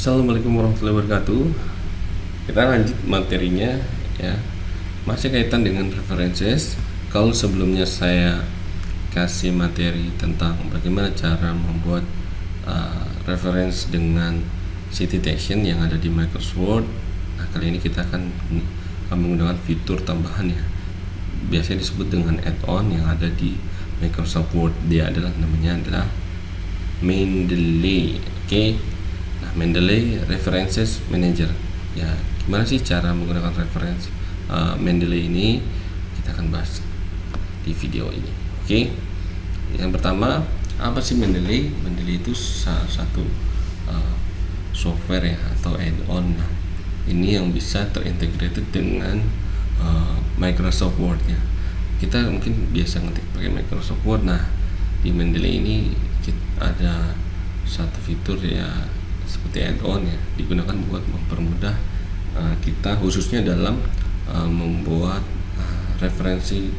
Assalamualaikum warahmatullahi wabarakatuh. Kita lanjut materinya ya. Masih kaitan dengan references. Kalau sebelumnya saya kasih materi tentang bagaimana cara membuat reference dengan citation yang ada di Microsoft Word. Nah, kali ini kita akan menggunakan fitur tambahan ya. Biasanya disebut dengan add-on yang ada di Microsoft Word. Dia namanya adalah Mendeley. Oke. Nah, Mendeley References Manager. Ya, gimana sih cara menggunakan reference Mendeley ini? Kita akan bahas di video ini. Oke. Yang pertama, apa sih Mendeley? Mendeley itu salah satu software ya atau add-on. Nah, ini yang bisa terintegrated dengan Microsoft Word ya. Kita mungkin biasa ngetik pakai Microsoft Word. Nah, di Mendeley ini ada satu fitur ya seperti add-on ya, digunakan buat mempermudah kita khususnya dalam membuat referensi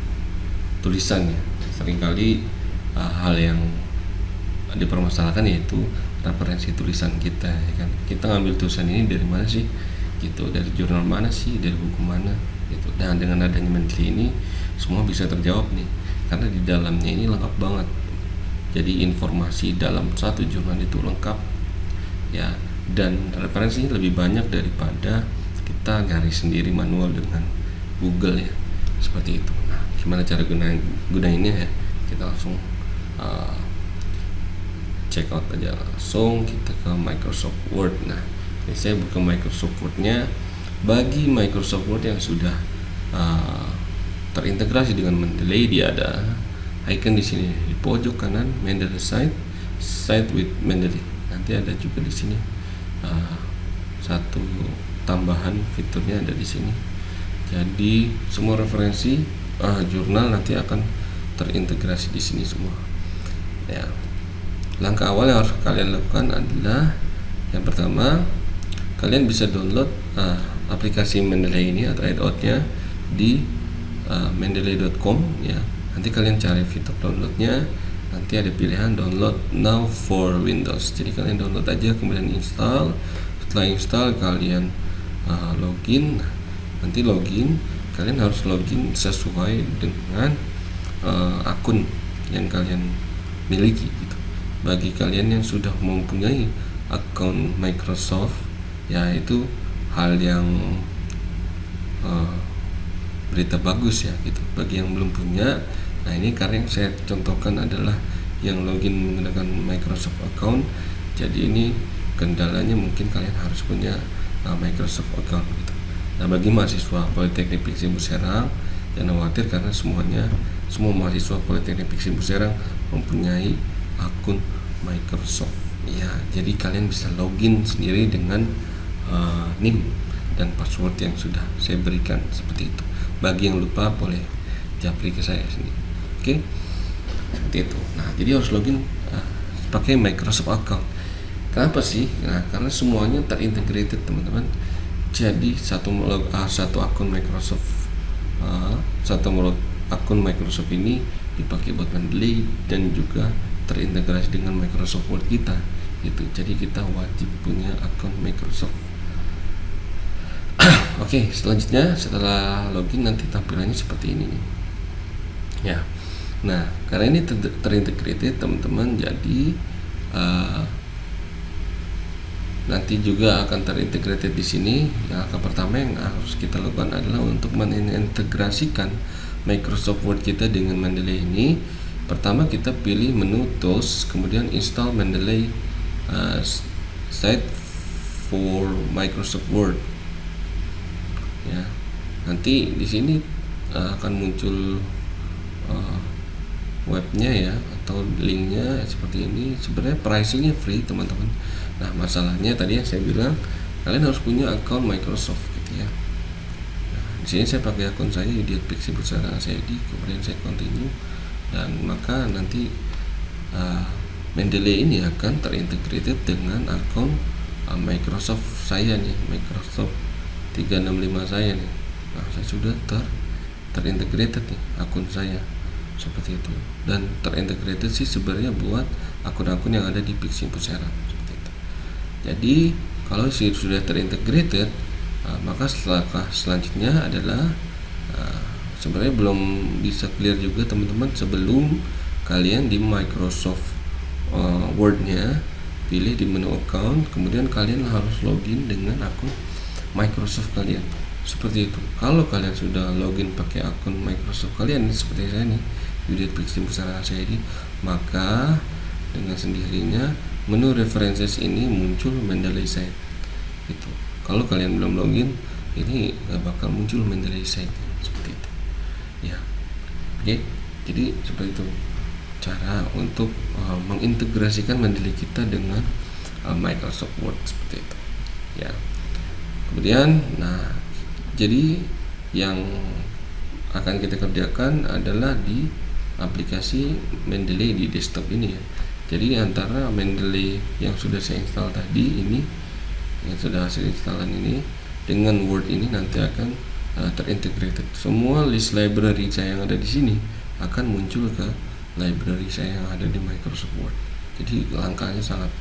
tulisan ya. Seringkali hal yang dipermasalahkan yaitu referensi tulisan kita ya kan. Kita ngambil tulisan ini dari mana sih? Gitu, dari jurnal mana sih, dari buku mana gitu. Nah, dengan adanya Mendeley ini semua bisa terjawab nih, karena di dalamnya ini lengkap banget. Jadi informasi dalam satu jurnal itu lengkap ya, dan referensinya lebih banyak daripada kita garis sendiri manual dengan Google ya, seperti itu. Nah, gimana cara gunainnya ya? Kita langsung check out aja, langsung kita ke Microsoft Word. Nah, ini saya buka Microsoft Word-nya. Bagi Microsoft Word yang sudah terintegrasi dengan Mendeley, dia ada icon di sini di pojok kanan, Mendeley site with Mendeley. Nanti ada juga di sini satu tambahan fiturnya ada di sini. Jadi semua referensi jurnal nanti akan terintegrasi di sini semua. Ya. Langkah awal yang harus kalian lakukan adalah yang pertama, kalian bisa download aplikasi Mendeley ini atau add-on-nya di mendeley.com ya. Nanti kalian cari fitur downloadnya, nanti ada pilihan download now for Windows. Jadi kalian download aja, kemudian install. Setelah install kalian login. Nanti login, kalian harus login sesuai dengan akun yang kalian miliki gitu. Bagi kalian yang sudah mempunyai akun Microsoft ya, itu hal yang berita bagus ya gitu. Bagi yang belum punya, nah ini karena yang saya contohkan adalah yang login menggunakan Microsoft account. Jadi ini kendalanya mungkin kalian harus punya Microsoft account gitu. Nah, bagi mahasiswa Politeknik Piksimu Serang, jangan khawatir karena semua mahasiswa Politeknik Piksimu Serang mempunyai akun Microsoft ya. Jadi kalian bisa login sendiri dengan NIM dan password yang sudah saya berikan seperti itu. Bagi yang lupa boleh japri ke saya sini. Oke, seperti itu. Nah, jadi harus login pakai Microsoft account. Kenapa sih? Nah, karena semuanya terintegrated teman-teman. Jadi satu akun Microsoft akun Microsoft ini dipakai buat Mendeley dan juga terintegrasi dengan Microsoft Word kita gitu. Jadi kita wajib punya akun Microsoft. Oke, selanjutnya setelah login nanti tampilannya seperti ini nih. Ya. Nah, karena ini terintegrated teman-teman, jadi nanti juga akan terintegrated di sini. Yang pertama yang harus kita lakukan adalah untuk mengintegrasikan Microsoft Word kita dengan Mendeley ini. Pertama kita pilih menu Tools, kemudian install Mendeley site for Microsoft Word. Ya, nanti di sini akan muncul webnya ya atau linknya seperti ini. Sebenarnya pricingnya free teman-teman. Nah, masalahnya tadi yang saya bilang kalian harus punya akun Microsoft gitu ya. Nah, di sini saya pakai akun saya Idiot Piksimu Serang saya kemudian saya continue, dan maka nanti Mendeley ini akan terintegrated dengan akun Microsoft saya nih, Microsoft 365 saya nih. Nah, saya sudah terintegrated nih akun saya seperti itu, dan terintegrated sih sebenarnya buat akun-akun yang ada di Piksimu Serang seperti itu. Jadi Kalau sudah terintegrated, maka selanjutnya adalah sebenarnya belum bisa clear juga teman-teman sebelum kalian di Microsoft Word-nya pilih di menu account, kemudian kalian harus login dengan akun Microsoft kalian. Seperti itu. Kalau kalian sudah login pakai akun Microsoft kalian seperti saya nih, Yudit Pixim Pusara saya ini, maka dengan sendirinya menu references ini muncul Mendeley site. Itu. Kalau kalian belum login, ini nggak bakal muncul Mendeley site seperti itu. Ya, oke. Jadi seperti itu cara untuk mengintegrasikan Mendeley kita dengan Microsoft Word seperti itu. Ya. Kemudian, jadi yang akan kita kerjakan adalah di aplikasi Mendeley di desktop ini ya. Jadi antara Mendeley yang sudah saya install tadi ini, yang sudah hasil instalan ini dengan Word ini nanti akan terintegrated. Semua list library saya yang ada di sini akan muncul ke library saya yang ada di Microsoft Word. Jadi langkahnya sangat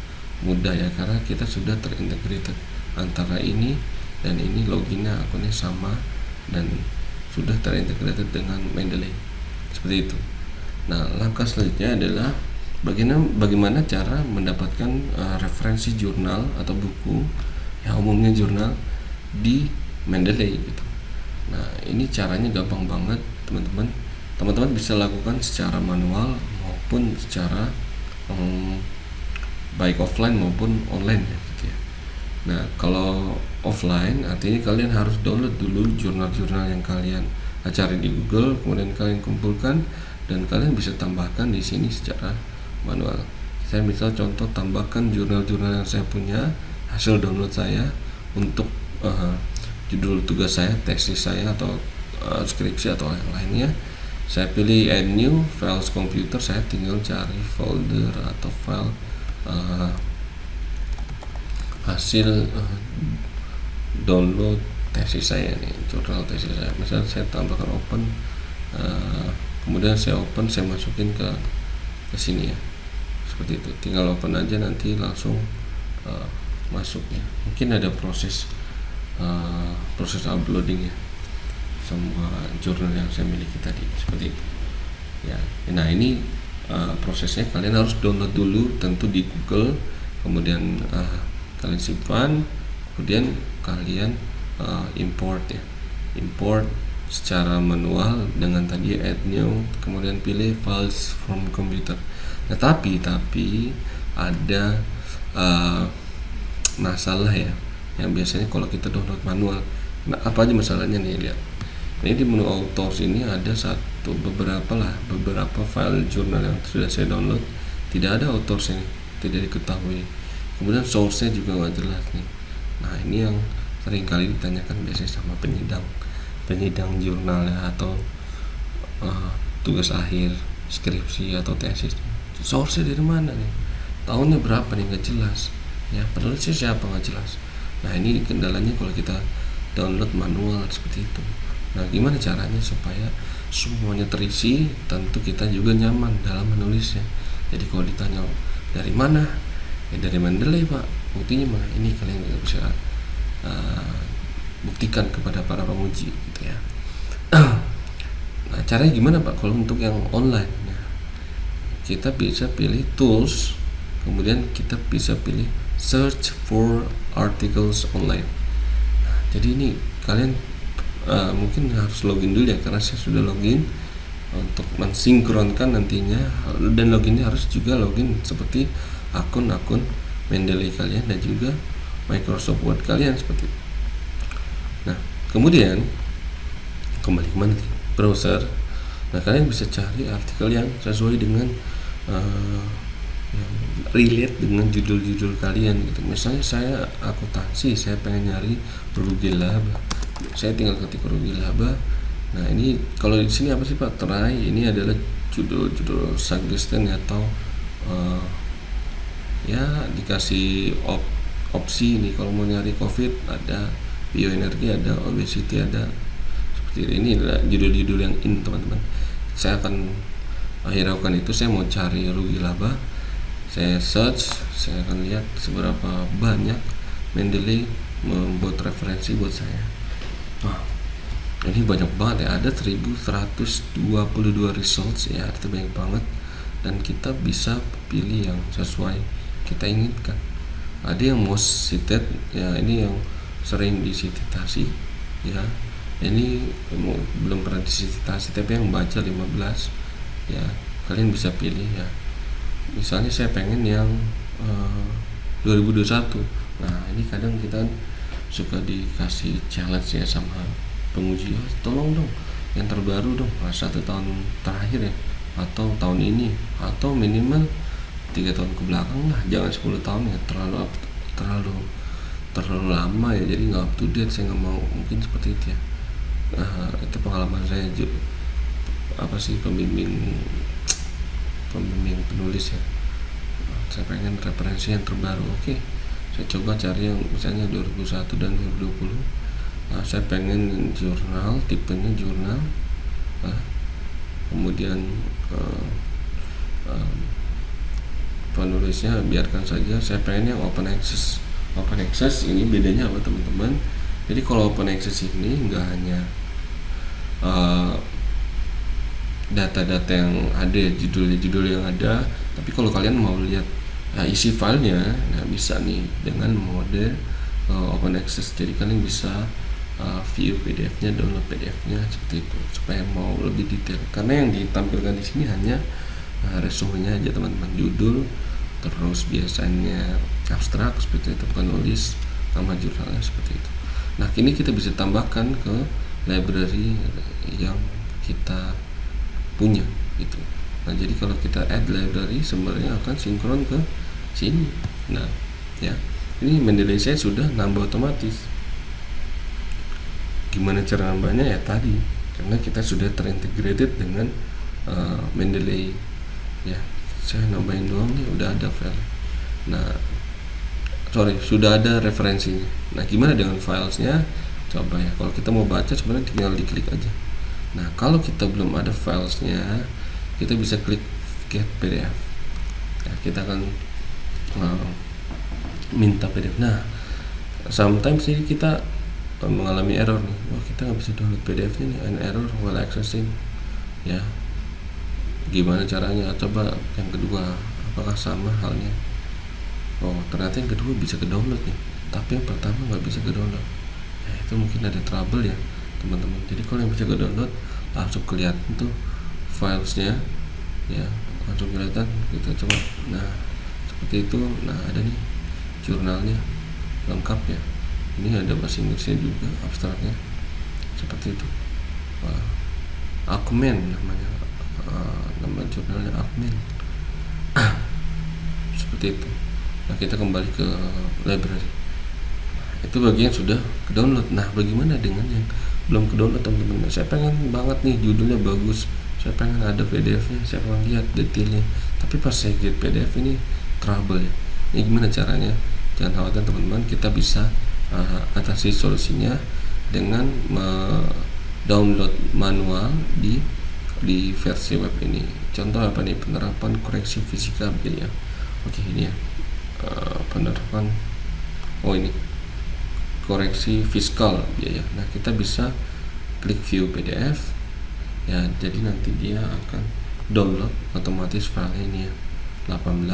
mudah ya, karena kita sudah terintegrated antara ini dan ini, loginnya akunnya sama dan sudah terintegrated dengan Mendeley seperti itu. Nah, langkah selanjutnya adalah bagaimana cara mendapatkan referensi jurnal atau buku yang umumnya jurnal di Mendeley gitu. Nah, ini caranya gampang banget teman-teman. Teman-teman bisa lakukan secara manual maupun secara baik offline maupun online ya, gitu ya. Nah, kalau offline artinya kalian harus download dulu jurnal-jurnal yang kalian cari di Google, kemudian kalian kumpulkan dan kalian bisa tambahkan di sini secara manual. Saya misal contoh tambahkan jurnal-jurnal yang saya punya, hasil download saya untuk judul tugas saya, tesis saya atau skripsi atau yang lainnya. Saya pilih add new files computer, saya tinggal cari folder atau file hasil download tesis saya nih, jurnal tesis saya. Misalnya saya tambahkan open, kemudian saya open, saya masukin ke sini ya, seperti itu. Tinggal open aja, nanti langsung masuk ya. Mungkin ada proses uploading ya semua jurnal yang saya miliki tadi, seperti itu ya. Nah, ini prosesnya kalian harus download dulu tentu di Google, kemudian kalian simpan, kemudian kalian import ya, import secara manual dengan tadi add new, kemudian pilih files from computer. Nah, tapi ada masalah ya, yang biasanya kalau kita download manual. Nah, apa aja masalahnya nih, lihat. Ini di menu authors ini ada beberapa file jurnal yang sudah saya download, tidak ada authors ini, tidak diketahui. Kemudian source-nya juga nggak jelas nih. Nah, ini yang sering kali ditanyakan biasanya sama penyidang jurnal ya, atau tugas akhir, skripsi atau tesis. Source-nya dari mana nih? Tahunnya berapa nih, nggak jelas. Ya, penulisnya siapa, nggak jelas. Nah, ini kendalanya kalau kita download manual seperti itu. Nah, gimana caranya supaya semuanya terisi? Tentu kita juga nyaman dalam menulisnya. Jadi kalau ditanya dari mana, ya dari Mendeley Pak, buktinya mana? Ini kalian bisa buktikan kepada para penguji gitu ya. Nah, caranya gimana Pak kalau untuk yang online? Nah, kita bisa pilih tools, kemudian kita bisa pilih search for articles online. Nah, jadi ini kalian mungkin harus login dulu ya, karena saya sudah login untuk mensinkronkan nantinya, dan loginnya harus juga login seperti akun-akun Mendeley kalian dan juga Microsoft Word kalian seperti itu. Nah, kemudian kembali ke mana? Browser. Nah, kalian bisa cari artikel yang sesuai dengan yang relate dengan judul-judul kalian gitu. Misalnya saya akuntansi, saya pengen nyari rugi laba, saya tinggal ketik rugi laba. Nah, ini kalau di sini apa sih Pak? Try, ini adalah judul-judul suggestion atau ya dikasih opsi nih. Kalau mau nyari COVID ada, bioenergi ada, obesity ada, seperti ini adalah judul-judul yang in teman-teman. Saya akan hiraukan itu. Saya mau cari rugi laba, saya search, saya akan lihat seberapa banyak Mendeley membuat referensi buat saya. Wah, ini banyak banget ya, ada 1122 results ya, itu banyak banget, dan kita bisa pilih yang sesuai kita inginkan. Ada yang most cited ya, ini yang sering disitasi ya, ini belum pernah disitasi tapi yang baca 15 ya, kalian bisa pilih ya. Misalnya saya pengen yang 2021. Nah ini kadang kita suka dikasih challenge ya sama penguji, tolong dong yang terbaru dong, 1 tahun terakhir ya, atau tahun ini, atau minimal 3 tahun ke belakang lah, jangan 10 tahun ya, terlalu lama ya, jadi nggak up to date, saya nggak mau, mungkin seperti itu ya. Itu pengalaman saya pembimbing penulis ya, saya pengen referensi yang terbaru. Oke, saya coba cari yang misalnya 2001 dan 2020. Saya pengen jurnal, tipenya jurnal, kemudian penulisnya biarkan saja, saya pengen yang open access. Open access ini bedanya apa teman-teman? Jadi kalau open access ini nggak hanya data-data yang ada, judul yang ada, tapi kalau kalian mau lihat isi filenya, nah bisa nih dengan mode open access. Jadi kalian bisa view PDF-nya, download PDF-nya seperti itu, supaya mau lebih detail. Karena yang ditampilkan di sini hanya resumenya aja teman-teman, judul, terus biasanya abstrak seperti itu, penulis, nama jurnalnya seperti itu. Nah kini kita bisa tambahkan ke library yang kita punya gitu. Nah jadi kalau kita add library sebenarnya akan sinkron ke sini. Nah ya, ini Mendeley saya sudah nambah otomatis. Gimana cara nambahnya ya tadi, karena kita sudah terintegrated dengan Mendeley ya. Saya nambahin doang nih, udah ada file. Nah sudah ada referensinya. Nah gimana dengan filesnya? Coba ya, kalau kita mau baca sebenarnya tinggal diklik aja. Nah kalau kita belum ada filesnya, kita bisa klik get PDF. Nah, kita akan minta PDF. Nah sometimes sih kita mengalami error nih, kita nggak bisa download PDF-nya nih, an error while accessing ya. Gimana caranya? Coba yang kedua, apakah sama halnya? Ternyata yang kedua bisa ke download nih, tapi yang pertama nggak bisa ke download ya, itu mungkin ada trouble ya teman-teman. Jadi kalau yang bisa ke download langsung kelihatan tuh filesnya ya, langsung kelihatan, kita coba. Nah seperti itu. Nah ada nih jurnalnya lengkap ya, ini ada bahasa Inggrisnya juga, abstraknya seperti itu. Acumen namanya, nama jurnalnya Acumen. Seperti itu. Nah kita kembali ke library. Itu bagian sudah ke download. Nah bagaimana dengan yang belum ke download teman-teman? Saya pengen banget nih judulnya bagus, saya pengen ada PDF-nya, saya pengen lihat detailnya, tapi pas saya get PDF ini trouble ya. Ini gimana caranya? Jangan khawatir teman-teman, kita bisa atasi solusinya dengan download manual di versi web ini. Contoh apa nih? Penerapan koreksi fisika biaya. Oke ini ya, penerapan ini koreksi fiskal biaya. Nah kita bisa klik view PDF ya, jadi nanti dia akan download otomatis file ini ya, 18,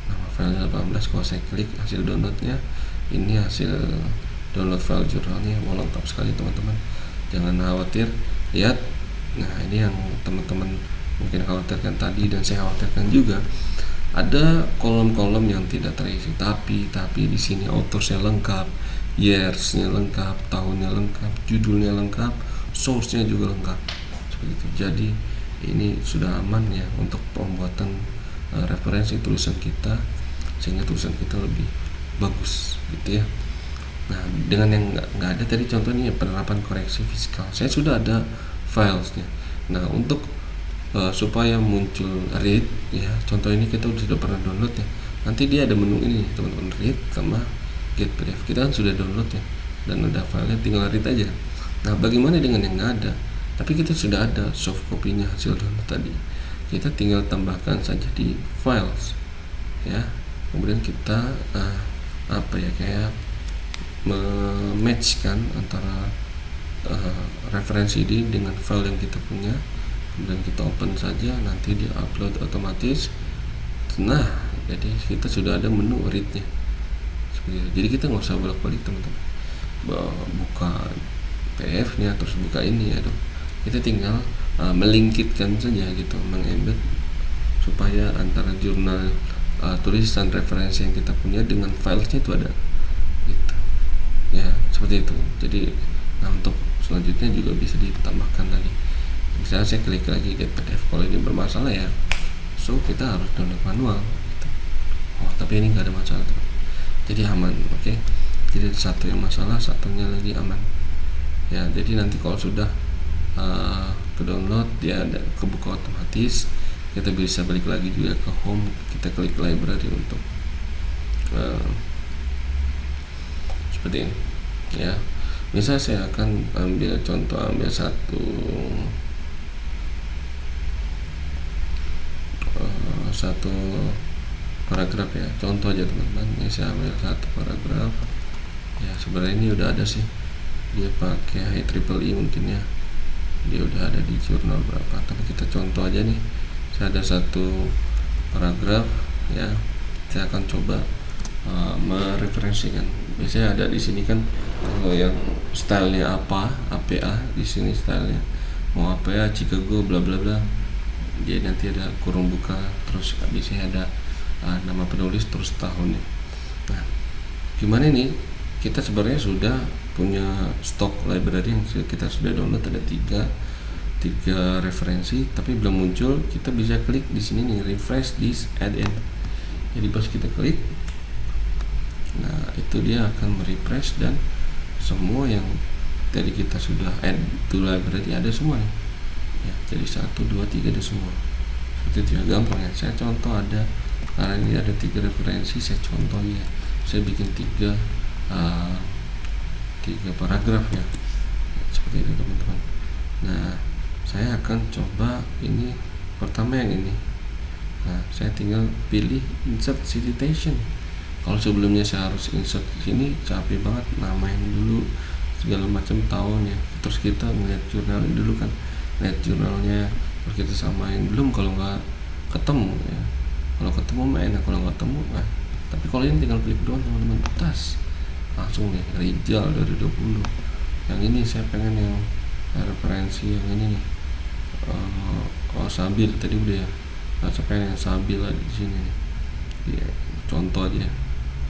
nama filenya 18. Kalau saya klik hasil downloadnya, ini hasil download file jurnalnya, mau lengkap sekali teman-teman, jangan khawatir. Lihat, nah ini yang teman-teman mungkin khawatirkan tadi dan saya khawatirkan juga, ada kolom-kolom yang tidak terisi, tapi di sini autorsnya lengkap, yearsnya lengkap, tahunnya lengkap, judulnya lengkap, source-nya juga lengkap seperti itu. Jadi ini sudah aman ya untuk pembuatan referensi tulisan kita, sehingga tulisan kita lebih bagus gitu ya. Nah dengan yang nggak ada tadi contohnya penerapan koreksi fiskal, saya sudah ada filesnya. Nah untuk supaya muncul read ya, contoh ini kita sudah pernah download ya, nanti dia ada menu ini teman-teman, read sama get PDF. Kita kan sudah download ya dan ada filenya, tinggal read aja. Nah bagaimana dengan yang nggak ada tapi kita sudah ada soft copy-nya hasil download tadi, kita tinggal tambahkan saja di files ya, kemudian kita apa ya, kayak mematchkan antara referensi ini dengan file yang kita punya, kemudian kita open saja, nanti dia upload otomatis. Nah, jadi kita sudah ada menu read-nya seperti itu. Jadi kita nggak usah bolak-balik teman-teman, buka PDF-nya terus buka ini, aduh, kita tinggal melingkitkan saja gitu, mengembed supaya antara jurnal tulisan referensi yang kita punya dengan filenya itu ada gitu ya, seperti itu. Jadi untuk selanjutnya juga bisa ditambahkan lagi, misalnya saya klik lagi get PDF, kalau ini bermasalah ya so kita harus download manual gitu. Oh tapi ini nggak ada masalah tuh, jadi aman. Oke. Jadi satu yang masalah, satunya lagi aman ya. Jadi nanti kalau sudah ke download dia ada kebuka otomatis, kita bisa balik lagi juga ke home, kita klik library untuk seperti ini ya. Misal saya akan ambil contoh, ambil satu paragraf ya, contoh aja teman-teman. Ini saya ambil satu paragraf ya, sebenarnya ini udah ada sih, dia pakai IEEE mungkin ya, dia udah ada di jurnal berapa, tapi kita contoh aja nih. Saya ada satu paragraf ya, saya akan coba mereferensikan. Biasanya ada di sini kan, kalau yang stylenya apa, APA, di sini stylenya mau APA Chicago bla bla bla, dia nanti ada kurung buka, terus biasanya ada nama penulis terus tahunnya. Nah, gimana ini? Kita sebenarnya sudah punya stok library yang kita sudah download, ada tiga referensi, tapi belum muncul. Kita bisa klik di sini nih, refresh this add-in. Jadi pas kita klik, nah itu dia akan merefresh dan semua yang tadi kita sudah add to library ada semua nih ya. Jadi 1, 2, 3 ada semua. Itu juga gampang ya. Saya contoh ada, karena ini ada 3 referensi, saya contoh ya, saya bikin 3 paragraf ya, seperti itu teman-teman. Nah, saya akan coba ini pertama yang ini. Nah, saya tinggal pilih insert citation. Kalau sebelumnya saya harus insert di sini, capek banget, namain dulu segala macam tahun ya. Terus kita ngeliat jurnal dulu kan, lihat jurnalnya, terus kita samain. Belum kalau nggak ketemu ya. Kalau ketemu mah enak, kalau nggak ketemu nah. Tapi kalau ini tinggal klik doang teman-teman, tas langsung nih Rijal 2020. Yang ini saya pengen yang referensi yang ini nih. Sabil tadi udah ya. Nah, saya pengen yang Sabil di sini nih. Ya, contoh aja.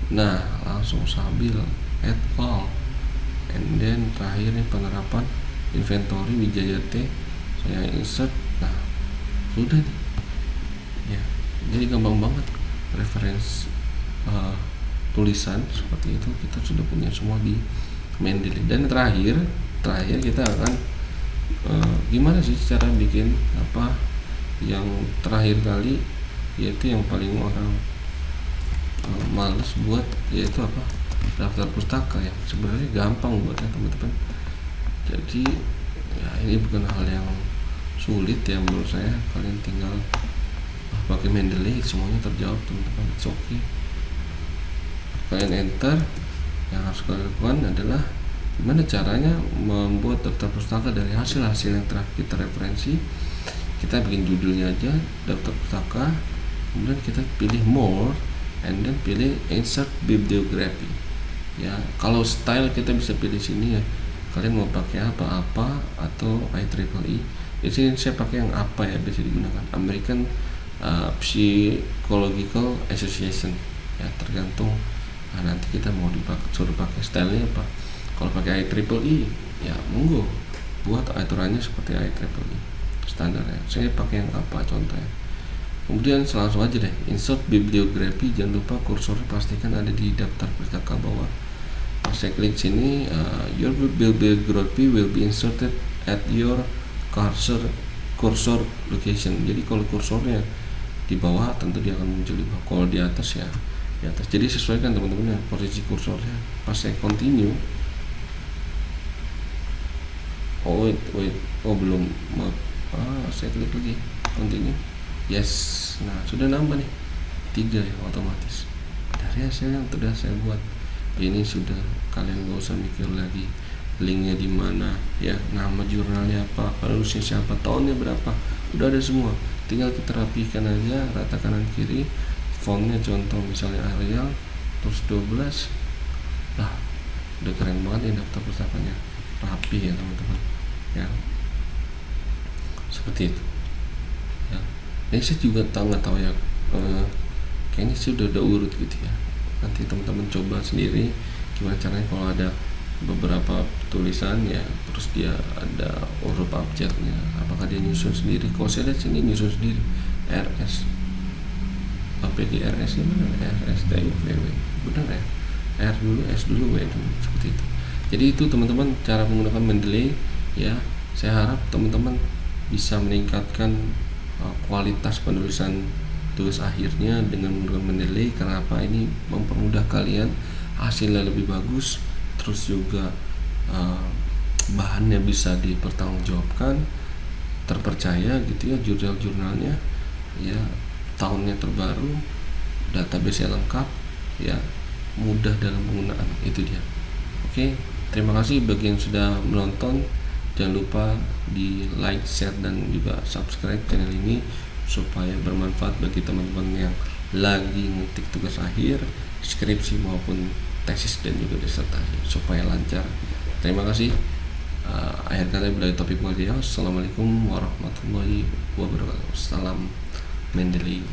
Nah, langsung Sabil add all. And then terakhir nih penerapan inventory Wijaya T, saya insert. Nah, sudah nih. Ya, jadi gampang banget referensi tulisan seperti itu kita sudah punya semua di Mendeley. Dan terakhir kita akan gimana sih cara bikin apa yang terakhir kali, yaitu yang paling orang males buat, yaitu apa, daftar pustaka ya. Sebenarnya gampang buatnya teman-teman. Jadi ya ini bukan hal yang sulit ya menurut saya. Kalian tinggal pakai Mendeley, semuanya terjawab teman-teman. It's okay. Kalian enter. Yang harus kalian lakukan adalah gimana caranya membuat daftar pustaka dari hasil-hasil yang telah kita referensi. Kita bikin judulnya aja daftar pustaka, kemudian kita pilih more, and then pilih insert bibliography ya. Kalau style kita bisa pilih sini ya, kalian mau pakai apa atau IEEE. Di sini saya pakai yang apa ya, bisa digunakan American Psychological Association ya, tergantung. Nah, nanti kita mau suruh pakai stylenya apa. Kalau pakai IEEE ya monggo, buat aturannya seperti IEEE standarnya. Saya pakai yang apa contohnya. Kemudian langsung aja deh insert bibliography. Jangan lupa kursornya pastikan ada di daftar pustaka bawah. Saya klik sini, your bibliography will be inserted at your cursor location. Jadi kalau kursornya di bawah tentu dia akan muncul di bawah. Kalau di atas ya di atas. Jadi sesuaikan teman-teman ya posisi kursornya. Pas saya continue, oh belum, saya klik lagi continue, yes. Nah sudah nambah nih 3 ya otomatis dari hasil yang sudah saya buat. ini sudah, kalian gak usah mikir lagi linknya di mana ya, nama jurnalnya apa, penulisnya siapa, tahunnya berapa, udah ada semua. Tinggal kita rapikan aja, rata kanan kiri, fontnya contoh misalnya Arial terus 12. Lah udah keren banget ya daftar pustakanya, rapi ya teman-teman ya, seperti itu ya. Ini saya juga nggak tahu ya, kayaknya sih udah urut gitu ya. Nanti teman-teman coba sendiri gimana caranya kalau ada beberapa tulisan ya, terus dia ada huruf abjadnya, apakah dia nyusun sendiri. Kalau saya lihat sini nyusun sendiri, RS APGRS ini benar, RS DIVW benar ya, R dulu, S dulu, W dulu, seperti itu. Jadi itu teman-teman cara menggunakan Mendeley ya. Saya harap teman-teman bisa meningkatkan kualitas penulisan tugas akhirnya dengan menggunakan Mendeley. Kenapa? Ini mempermudah kalian, hasilnya lebih bagus, terus juga bahannya bisa dipertanggungjawabkan, terpercaya gitu ya, jurnal-jurnalnya ya, tahunnya terbaru, database lengkap ya, mudah dalam penggunaan, itu dia. Oke, terima kasih bagi yang sudah menonton. Jangan lupa di like, share, dan juga subscribe channel ini supaya bermanfaat bagi teman-teman yang lagi ngetik tugas akhir, skripsi maupun tesis dan juga disertasi, supaya lancar. Terima kasih. Akhir kata bila topik mulia. Assalamualaikum warahmatullahi wabarakatuh. Salam Mendeley.